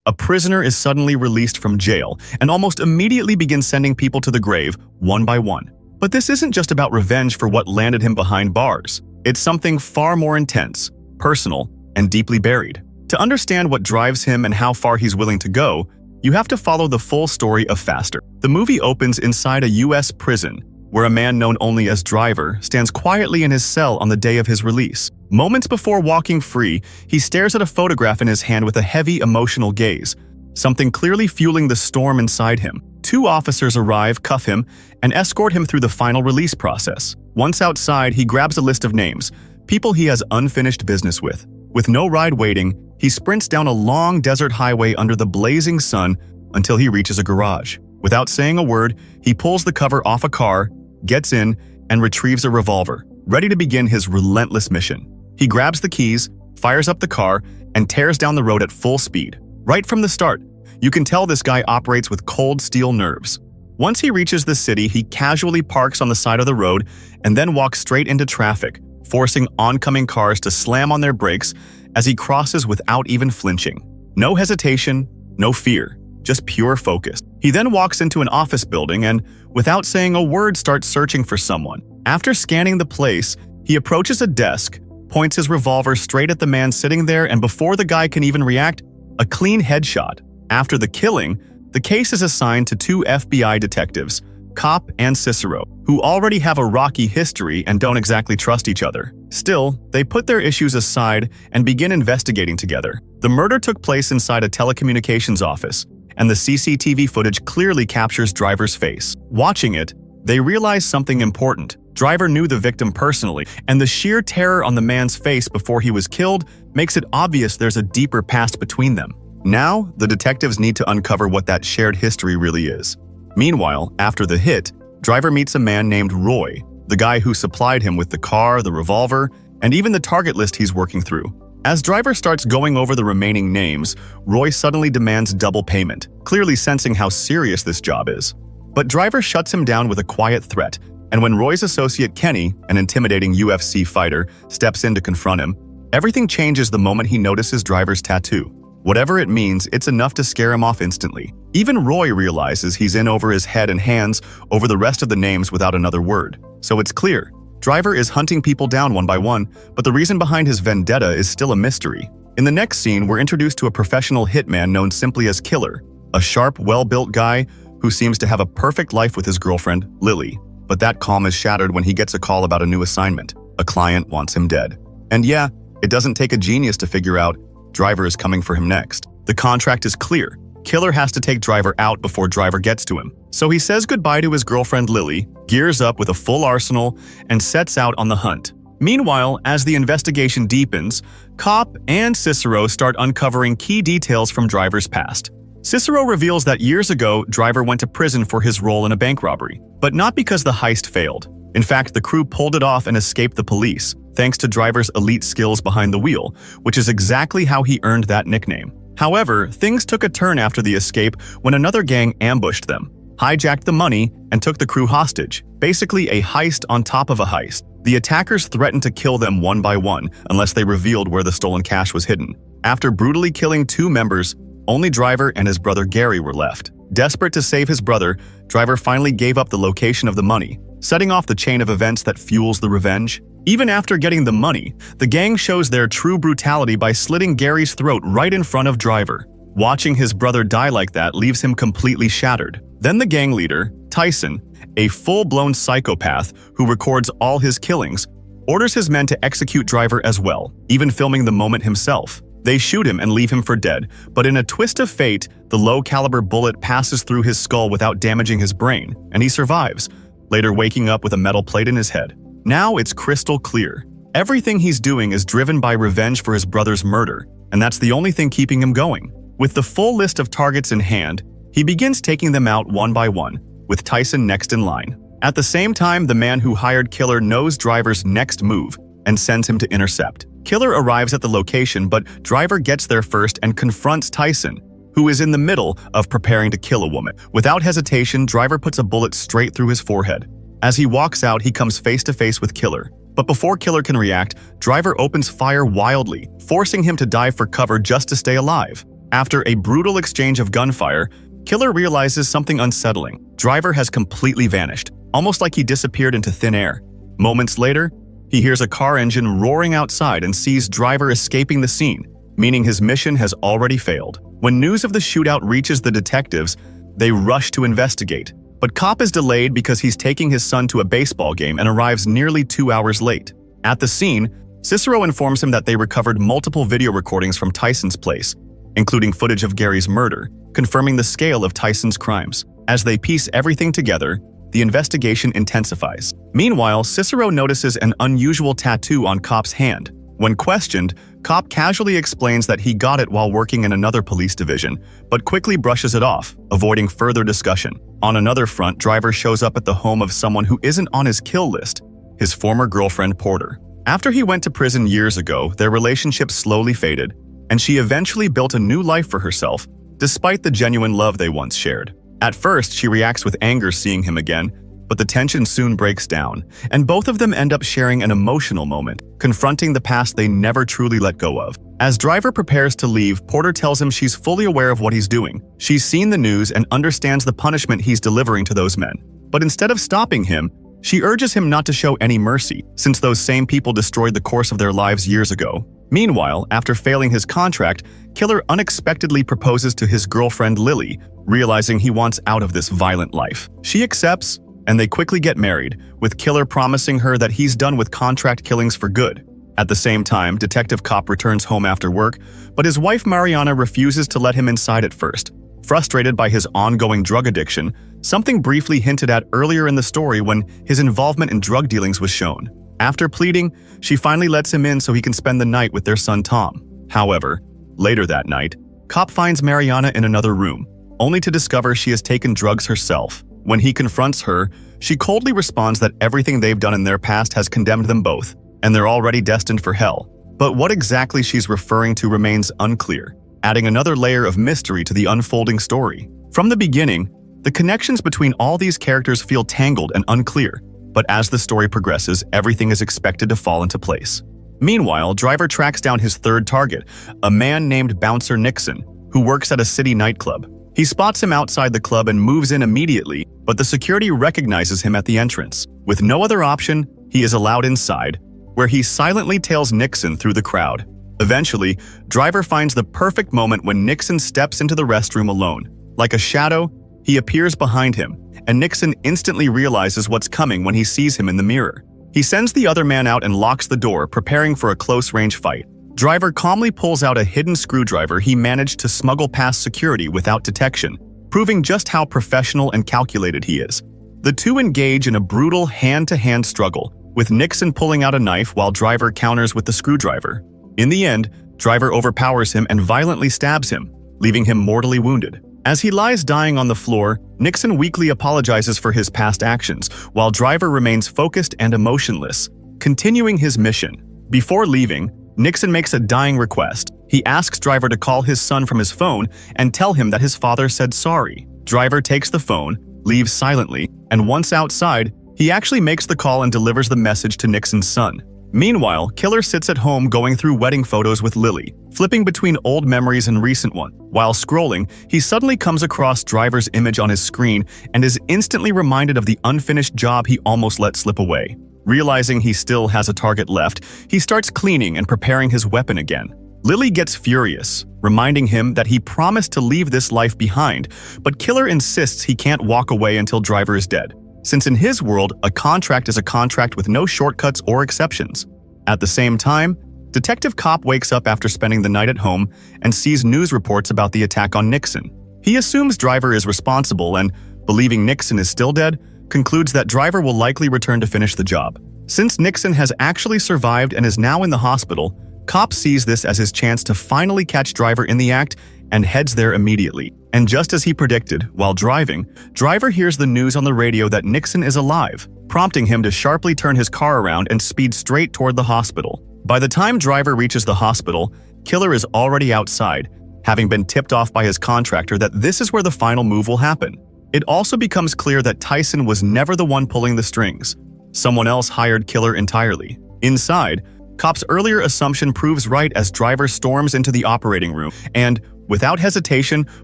A prisoner is suddenly released from jail and almost immediately begins sending people to the grave, one by one. But this isn't just about revenge for what landed him behind bars. It's something far more intense, personal, and deeply buried. To understand what drives him and how far he's willing to go, you have to follow the full story of Faster. The movie opens inside a US prison, where a man known only as Driver stands quietly in his cell on the day of his release. Moments before walking free, he stares at a photograph in his hand with a heavy, emotional gaze, something clearly fueling the storm inside him. Two officers arrive, cuff him, and escort him through the final release process. Once outside, he grabs a list of names, people he has unfinished business with. With no ride waiting, he sprints down a long desert highway under the blazing sun until he reaches a garage. Without saying a word, he pulls the cover off a car, gets in, and retrieves a revolver, ready to begin his relentless mission. He grabs the keys, fires up the car, and tears down the road at full speed. Right from the start, you can tell this guy operates with cold steel nerves. Once he reaches the city, he casually parks on the side of the road and then walks straight into traffic, forcing oncoming cars to slam on their brakes as he crosses without even flinching. No hesitation, no fear, just pure focus. He then walks into an office building and, without saying a word, starts searching for someone. After scanning the place, he approaches a desk, points his revolver straight at the man sitting there, and before the guy can even react, a clean headshot. After the killing, the case is assigned to two FBI detectives, Cop and Cicero, who already have a rocky history and don't exactly trust each other. Still, they put their issues aside and begin investigating together. The murder took place inside a telecommunications office, and the CCTV footage clearly captures Driver's face. Watching it, they realize something important. Driver knew the victim personally, and the sheer terror on the man's face before he was killed makes it obvious there's a deeper past between them. Now, the detectives need to uncover what that shared history really is. Meanwhile, after the hit, Driver meets a man named Roy, the guy who supplied him with the car, the revolver, and even the target list he's working through. As Driver starts going over the remaining names, Roy suddenly demands double payment, clearly sensing how serious this job is. But Driver shuts him down with a quiet threat, and when Roy's associate Kenny, an intimidating UFC fighter, steps in to confront him, everything changes the moment he notices Driver's tattoo. Whatever it means, it's enough to scare him off instantly. Even Roy realizes he's in over his head and hands over the rest of the names without another word. So it's clear, Driver is hunting people down one by one, but the reason behind his vendetta is still a mystery. In the next scene, we're introduced to a professional hitman known simply as Killer, a sharp, well-built guy who seems to have a perfect life with his girlfriend, Lily. But that calm is shattered when he gets a call about a new assignment. A client wants him dead. And yeah, it doesn't take a genius to figure out Driver is coming for him next. The contract is clear. Killer has to take Driver out before Driver gets to him. So he says goodbye to his girlfriend Lily, gears up with a full arsenal, and sets out on the hunt. Meanwhile, as the investigation deepens, Cop and Cicero start uncovering key details from Driver's past. Cicero reveals that years ago, Driver went to prison for his role in a bank robbery, but not because the heist failed. In fact, the crew pulled it off and escaped the police, thanks to Driver's elite skills behind the wheel, which is exactly how he earned that nickname. However, things took a turn after the escape when another gang ambushed them, hijacked the money, and took the crew hostage, basically a heist on top of a heist. The attackers threatened to kill them one by one unless they revealed where the stolen cash was hidden. After brutally killing two members, only Driver and his brother Gary were left. Desperate to save his brother, Driver finally gave up the location of the money, setting off the chain of events that fuels the revenge. Even after getting the money, the gang shows their true brutality by slitting Gary's throat right in front of Driver. Watching his brother die like that leaves him completely shattered. Then the gang leader, Tyson, a full-blown psychopath who records all his killings, orders his men to execute Driver as well, even filming the moment himself. They shoot him and leave him for dead, but in a twist of fate, the low-caliber bullet passes through his skull without damaging his brain, and he survives, later waking up with a metal plate in his head. Now it's crystal clear. Everything he's doing is driven by revenge for his brother's murder, and that's the only thing keeping him going. With the full list of targets in hand, he begins taking them out one by one, with Tyson next in line. At the same time, the man who hired Killer knows Driver's next move and sends him to intercept. Killer arrives at the location, but Driver gets there first and confronts Tyson, who is in the middle of preparing to kill a woman. Without hesitation, Driver puts a bullet straight through his forehead. As he walks out, he comes face to face with Killer. But before Killer can react, Driver opens fire wildly, forcing him to dive for cover just to stay alive. After a brutal exchange of gunfire, Killer realizes something unsettling. Driver has completely vanished, almost like he disappeared into thin air. Moments later, he hears a car engine roaring outside and sees Driver escaping the scene, meaning his mission has already failed. When news of the shootout reaches the detectives, they rush to investigate. But Cop is delayed because he's taking his son to a baseball game and arrives nearly 2 hours late. At the scene, Cicero informs him that they recovered multiple video recordings from Tyson's place, including footage of Gary's murder, confirming the scale of Tyson's crimes. As they piece everything together, the investigation intensifies. Meanwhile, Cicero notices an unusual tattoo on Cop's hand. When questioned, Cop casually explains that he got it while working in another police division, but quickly brushes it off, avoiding further discussion. On another front, Driver shows up at the home of someone who isn't on his kill list, his former girlfriend Porter. After he went to prison years ago, their relationship slowly faded, and she eventually built a new life for herself, despite the genuine love they once shared. At first, she reacts with anger seeing him again, but the tension soon breaks down, and both of them end up sharing an emotional moment, confronting the past they never truly let go of. As Driver prepares to leave, Porter tells him she's fully aware of what he's doing. She's seen the news and understands the punishment he's delivering to those men. But instead of stopping him, she urges him not to show any mercy, since those same people destroyed the course of their lives years ago. Meanwhile, after failing his contract, Killer unexpectedly proposes to his girlfriend Lily, realizing he wants out of this violent life. She accepts, and they quickly get married, with Killer promising her that he's done with contract killings for good. At the same time, Detective Cop returns home after work, but his wife Mariana refuses to let him inside at first. Frustrated by his ongoing drug addiction, something briefly hinted at earlier in the story when his involvement in drug dealings was shown. After pleading, she finally lets him in so he can spend the night with their son Tom. However, later that night, Cop finds Mariana in another room, only to discover she has taken drugs herself. When he confronts her, she coldly responds that everything they've done in their past has condemned them both, and they're already destined for hell. But what exactly she's referring to remains unclear, adding another layer of mystery to the unfolding story. From the beginning, the connections between all these characters feel tangled and unclear, but as the story progresses, everything is expected to fall into place. Meanwhile, Driver tracks down his third target, a man named Bouncer Nixon, who works at a city nightclub. He spots him outside the club and moves in immediately, but the security recognizes him at the entrance. With no other option, he is allowed inside, where he silently tails Nixon through the crowd. Eventually, Driver finds the perfect moment when Nixon steps into the restroom alone. Like a shadow, he appears behind him, and Nixon instantly realizes what's coming when he sees him in the mirror. He sends the other man out and locks the door, preparing for a close-range fight. Driver calmly pulls out a hidden screwdriver he managed to smuggle past security without detection, proving just how professional and calculated he is. The two engage in a brutal hand-to-hand struggle, with Nixon pulling out a knife while Driver counters with the screwdriver. In the end, Driver overpowers him and violently stabs him, leaving him mortally wounded. As he lies dying on the floor, Nixon weakly apologizes for his past actions, while Driver remains focused and emotionless, continuing his mission. Before leaving, Nixon makes a dying request. He asks Driver to call his son from his phone and tell him that his father said sorry. Driver takes the phone, leaves silently, and once outside, he actually makes the call and delivers the message to Nixon's son. Meanwhile, Killer sits at home going through wedding photos with Lily, flipping between old memories and recent ones. While scrolling, he suddenly comes across Driver's image on his screen and is instantly reminded of the unfinished job he almost let slip away. Realizing he still has a target left, he starts cleaning and preparing his weapon again. Lily gets furious, reminding him that he promised to leave this life behind, but Killer insists he can't walk away until Driver is dead, since in his world, a contract is a contract with no shortcuts or exceptions. At the same time, Detective Cop wakes up after spending the night at home and sees news reports about the attack on Nixon. He assumes Driver is responsible and, believing Nixon is still dead, concludes that Driver will likely return to finish the job. Since Nixon has actually survived and is now in the hospital, Cop sees this as his chance to finally catch Driver in the act and heads there immediately. And just as he predicted, while driving, Driver hears the news on the radio that Nixon is alive, prompting him to sharply turn his car around and speed straight toward the hospital. By the time Driver reaches the hospital, Killer is already outside, having been tipped off by his contractor that this is where the final move will happen. It also becomes clear that Tyson was never the one pulling the strings. Someone else hired Killer entirely. Inside, Cop's earlier assumption proves right as Driver storms into the operating room and, without hesitation,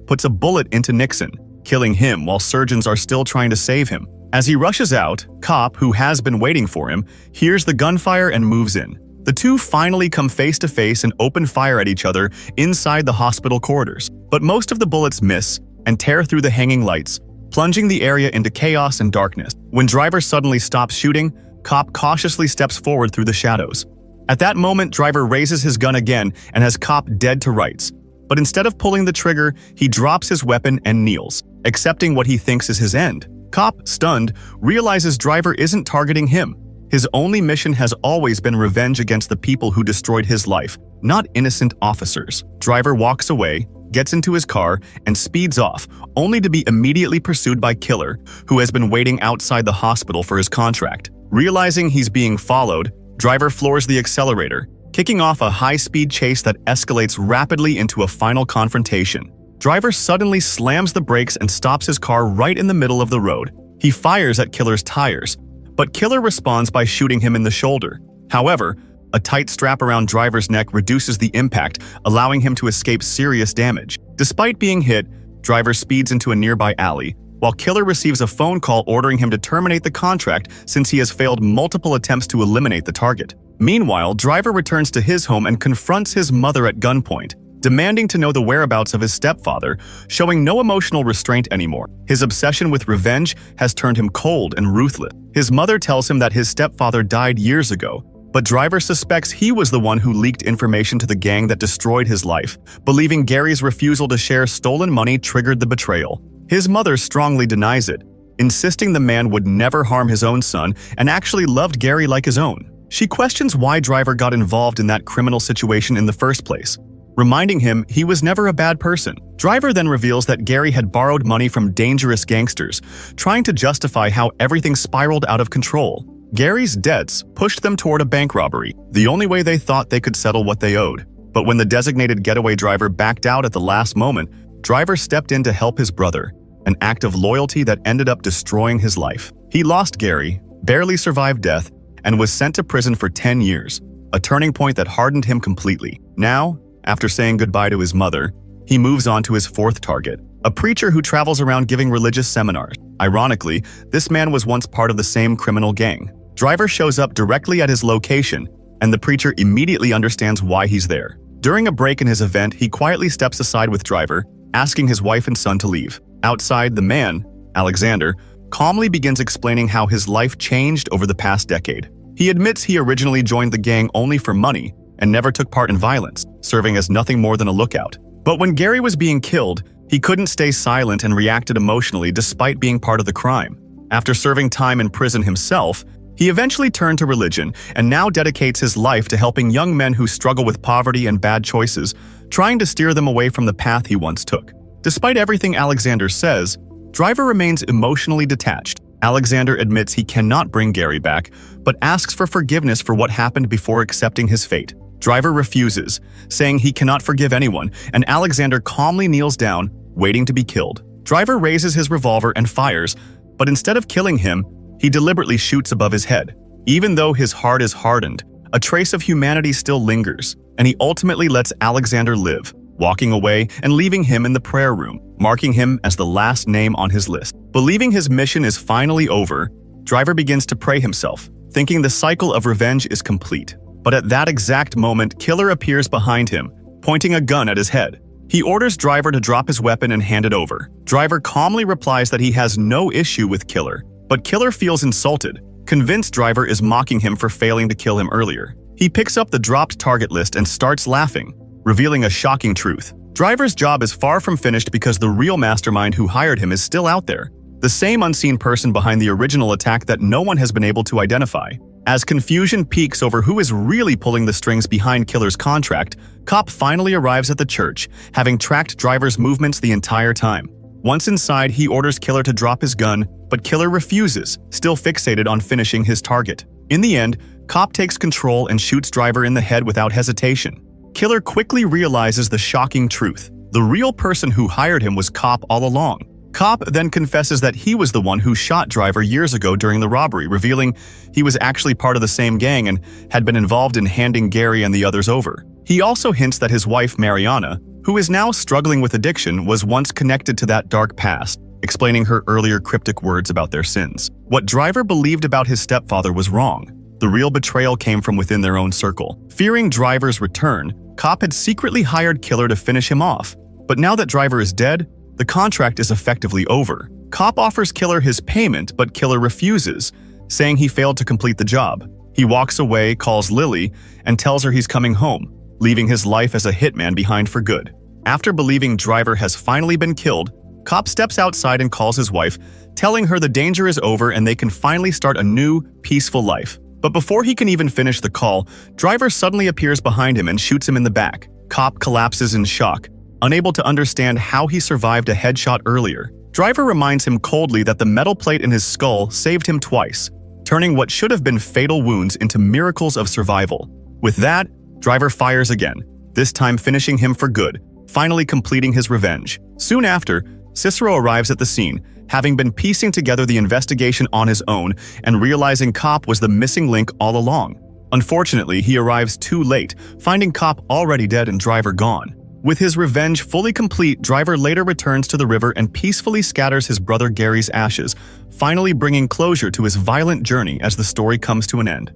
puts a bullet into Nixon, killing him while surgeons are still trying to save him. As he rushes out, Cop, who has been waiting for him, hears the gunfire and moves in. The two finally come face to face and open fire at each other inside the hospital corridors. But most of the bullets miss and tear through the hanging lights, plunging the area into chaos and darkness. When Driver suddenly stops shooting, Cop cautiously steps forward through the shadows. At that moment, Driver raises his gun again and has Cop dead to rights. But instead of pulling the trigger, he drops his weapon and kneels, accepting what he thinks is his end. Cop, stunned, realizes Driver isn't targeting him. His only mission has always been revenge against the people who destroyed his life, not innocent officers. Driver walks away, gets into his car, and speeds off, only to be immediately pursued by Killer, who has been waiting outside the hospital for his contract. Realizing he's being followed, Driver floors the accelerator, kicking off a high-speed chase that escalates rapidly into a final confrontation. Driver suddenly slams the brakes and stops his car right in the middle of the road. He fires at Killer's tires, but Killer responds by shooting him in the shoulder. However, a tight strap around Driver's neck reduces the impact, allowing him to escape serious damage. Despite being hit, Driver speeds into a nearby alley, while Killer receives a phone call ordering him to terminate the contract since he has failed multiple attempts to eliminate the target. Meanwhile, Driver returns to his home and confronts his mother at gunpoint, demanding to know the whereabouts of his stepfather, showing no emotional restraint anymore. His obsession with revenge has turned him cold and ruthless. His mother tells him that his stepfather died years ago, but Driver suspects he was the one who leaked information to the gang that destroyed his life, believing Gary's refusal to share stolen money triggered the betrayal. His mother strongly denies it, insisting the man would never harm his own son and actually loved Gary like his own. She questions why Driver got involved in that criminal situation in the first place, reminding him he was never a bad person. Driver then reveals that Gary had borrowed money from dangerous gangsters, trying to justify how everything spiraled out of control. Gary's debts pushed them toward a bank robbery, the only way they thought they could settle what they owed. But when the designated getaway driver backed out at the last moment, Driver stepped in to help his brother, an act of loyalty that ended up destroying his life. He lost Gary, barely survived death, and was sent to prison for 10 years, a turning point that hardened him completely. Now, after saying goodbye to his mother, he moves on to his fourth target, a preacher who travels around giving religious seminars. Ironically, this man was once part of the same criminal gang. Driver shows up directly at his location, and the preacher immediately understands why he's there. During a break in his event, he quietly steps aside with Driver, asking his wife and son to leave. Outside, the man, Alexander, calmly begins explaining how his life changed over the past decade. He admits he originally joined the gang only for money and never took part in violence, serving as nothing more than a lookout. But when Gary was being killed, he couldn't stay silent and reacted emotionally despite being part of the crime. After serving time in prison himself, he eventually turned to religion and now dedicates his life to helping young men who struggle with poverty and bad choices, trying to steer them away from the path he once took. Despite everything Alexander says, Driver remains emotionally detached. Alexander admits he cannot bring Gary back, but asks for forgiveness for what happened before accepting his fate. Driver refuses, saying he cannot forgive anyone, and Alexander calmly kneels down, waiting to be killed. Driver raises his revolver and fires, but instead of killing him, he deliberately shoots above his head. Even though his heart is hardened, a trace of humanity still lingers, and he ultimately lets Alexander live, walking away and leaving him in the prayer room, marking him as the last name on his list. Believing his mission is finally over, Driver begins to pray himself, thinking the cycle of revenge is complete. But at that exact moment, Killer appears behind him, pointing a gun at his head. He orders Driver to drop his weapon and hand it over. Driver calmly replies that he has no issue with Killer, but Killer feels insulted, convinced Driver is mocking him for failing to kill him earlier. He picks up the dropped target list and starts laughing, revealing a shocking truth. Driver's job is far from finished because the real mastermind who hired him is still out there, the same unseen person behind the original attack that no one has been able to identify. As confusion peaks over who is really pulling the strings behind Killer's contract, Cop finally arrives at the church, having tracked Driver's movements the entire time. Once inside, he orders Killer to drop his gun, but Killer refuses, still fixated on finishing his target. In the end, Cop takes control and shoots Driver in the head without hesitation. Killer quickly realizes the shocking truth. The real person who hired him was Cop all along. Cop then confesses that he was the one who shot Driver years ago during the robbery, revealing he was actually part of the same gang and had been involved in handing Gary and the others over. He also hints that his wife, Mariana, who is now struggling with addiction, was once connected to that dark past, explaining her earlier cryptic words about their sins. What Driver believed about his stepfather was wrong. The real betrayal came from within their own circle. Fearing Driver's return, Cop had secretly hired Killer to finish him off. But now that Driver is dead, the contract is effectively over. Cop offers Killer his payment, but Killer refuses, saying he failed to complete the job. He walks away, calls Lily, and tells her he's coming home, leaving his life as a hitman behind for good. After believing Driver has finally been killed, Cop steps outside and calls his wife, telling her the danger is over and they can finally start a new, peaceful life. But before he can even finish the call, Driver suddenly appears behind him and shoots him in the back. Cop collapses in shock, unable to understand how he survived a headshot earlier. Driver reminds him coldly that the metal plate in his skull saved him twice, turning what should have been fatal wounds into miracles of survival. With that, Driver fires again, this time finishing him for good, finally completing his revenge. Soon after, Cicero arrives at the scene, having been piecing together the investigation on his own and realizing Cop was the missing link all along. Unfortunately, he arrives too late, finding Cop already dead and Driver gone. With his revenge fully complete, Driver later returns to the river and peacefully scatters his brother Gary's ashes, finally bringing closure to his violent journey as the story comes to an end.